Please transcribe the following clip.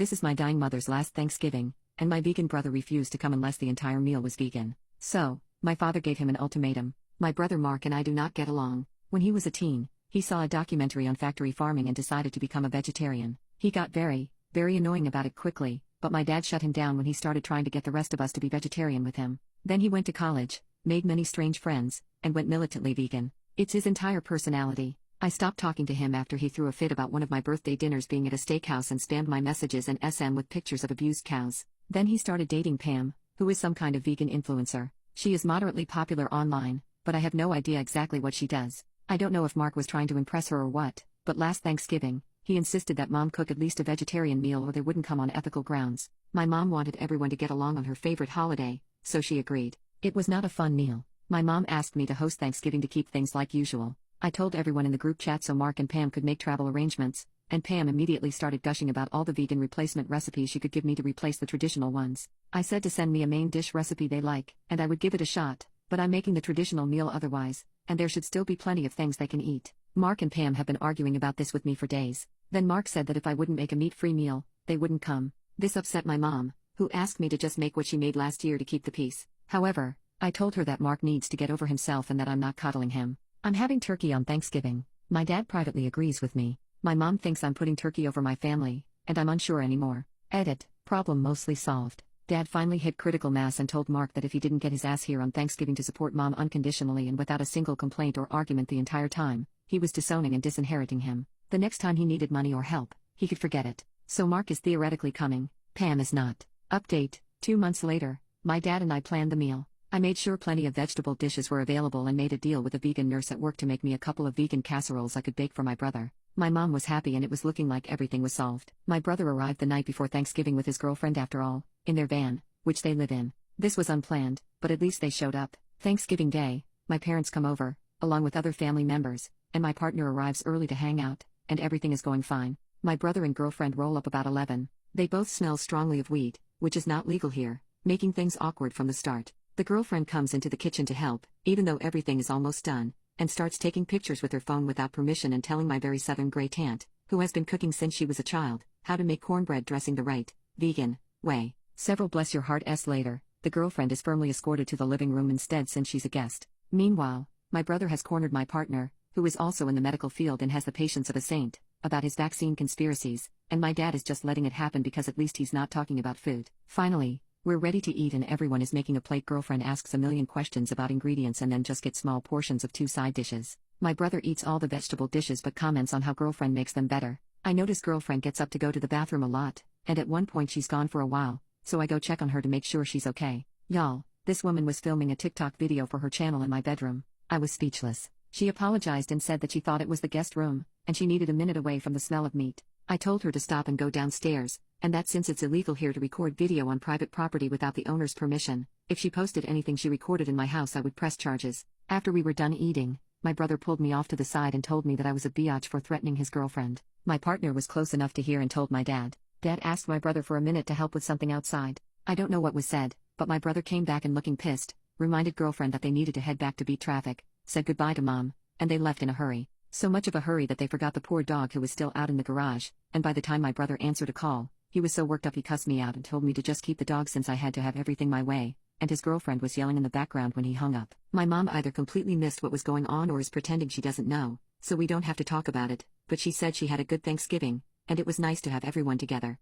This is my dying mother's last Thanksgiving, and my vegan brother refused to come unless the entire meal was vegan. So, my father gave him an ultimatum. My brother Mark and I do not get along. When he was a teen, he saw a documentary on factory farming and decided to become a vegetarian. He got very annoying about it quickly, but my dad shut him down when he started trying to get the rest of us to be vegetarian with him. Then he went to college, made many strange friends, and went militantly vegan. It's his entire personality. I stopped talking to him after he threw a fit about one of my birthday dinners being at a steakhouse and spammed my messages and SM with pictures of abused cows. Then he started dating Pam, who is some kind of vegan influencer. She is moderately popular online, but I have no idea exactly what she does. I don't know if Mark was trying to impress her or what, but last Thanksgiving, he insisted that Mom cook at least a vegetarian meal or they wouldn't come on ethical grounds. My mom wanted everyone to get along on her favorite holiday, so she agreed. It was not a fun meal. My mom asked me to host Thanksgiving to keep things like usual. I told everyone in the group chat so Mark and Pam could make travel arrangements, and Pam immediately started gushing about all the vegan replacement recipes she could give me to replace the traditional ones. I said to send me a main dish recipe they like, and I would give it a shot, but I'm making the traditional meal otherwise, and there should still be plenty of things they can eat. Mark and Pam have been arguing about this with me for days. Then Mark said that if I wouldn't make a meat-free meal, they wouldn't come. This upset my mom, who asked me to just make what she made last year to keep the peace. However, I told her that Mark needs to get over himself and that I'm not coddling him. I'm having turkey on Thanksgiving. My dad privately agrees with me. My mom thinks I'm putting turkey over my family, and I'm unsure anymore. Edit. Problem mostly solved. Dad finally hit critical mass and told Mark that if he didn't get his ass here on Thanksgiving to support Mom unconditionally and without a single complaint or argument the entire time, he was disowning and disinheriting him. The next time he needed money or help, he could forget it. So Mark is theoretically coming, Pam is not. Update. 2 months later, my dad and I planned the meal. I made sure plenty of vegetable dishes were available and made a deal with a vegan nurse at work to make me a couple of vegan casseroles I could bake for my brother. My mom was happy and it was looking like everything was solved. My brother arrived the night before Thanksgiving with his girlfriend after all, in their van, which they live in. This was unplanned, but at least they showed up. Thanksgiving Day, my parents come over, along with other family members, and my partner arrives early to hang out, and everything is going fine. My brother and girlfriend roll up about 11. They both smell strongly of weed, which is not legal here, making things awkward from the start. The girlfriend comes into the kitchen to help, even though everything is almost done, and starts taking pictures with her phone without permission and telling my very southern great aunt, who has been cooking since she was a child, how to make cornbread dressing the right, vegan, way. Several bless your hearts later, the girlfriend is firmly escorted to the living room instead since she's a guest. Meanwhile, my brother has cornered my partner, who is also in the medical field and has the patience of a saint, about his vaccine conspiracies, and my dad is just letting it happen because at least he's not talking about food. Finally, we're ready to eat and everyone is making a plate. Girlfriend asks a million questions about ingredients and then just gets small portions of 2 side dishes. My brother eats all the vegetable dishes but comments on how girlfriend makes them better. I notice girlfriend gets up to go to the bathroom a lot, and at one point she's gone for a while, so I go check on her to make sure she's okay. Y'all, this woman was filming a TikTok video for her channel in my bedroom. I was speechless. She apologized and said that she thought it was the guest room, and she needed a minute away from the smell of meat. I told her to stop and go downstairs, and that since it's illegal here to record video on private property without the owner's permission, if she posted anything she recorded in my house I would press charges. After we were done eating, my brother pulled me off to the side and told me that I was a biatch for threatening his girlfriend. My partner was close enough to hear and told my dad. Dad asked my brother for a minute to help with something outside. I don't know what was said, but my brother came back and looking pissed, reminded girlfriend that they needed to head back to beat traffic, said goodbye to Mom, and they left in a hurry. So much of a hurry that they forgot the poor dog who was still out in the garage, and by the time my brother answered a call, he was so worked up he cussed me out and told me to just keep the dog since I had to have everything my way, and his girlfriend was yelling in the background when he hung up. My mom either completely missed what was going on or is pretending she doesn't know, so we don't have to talk about it, but she said she had a good Thanksgiving, and it was nice to have everyone together.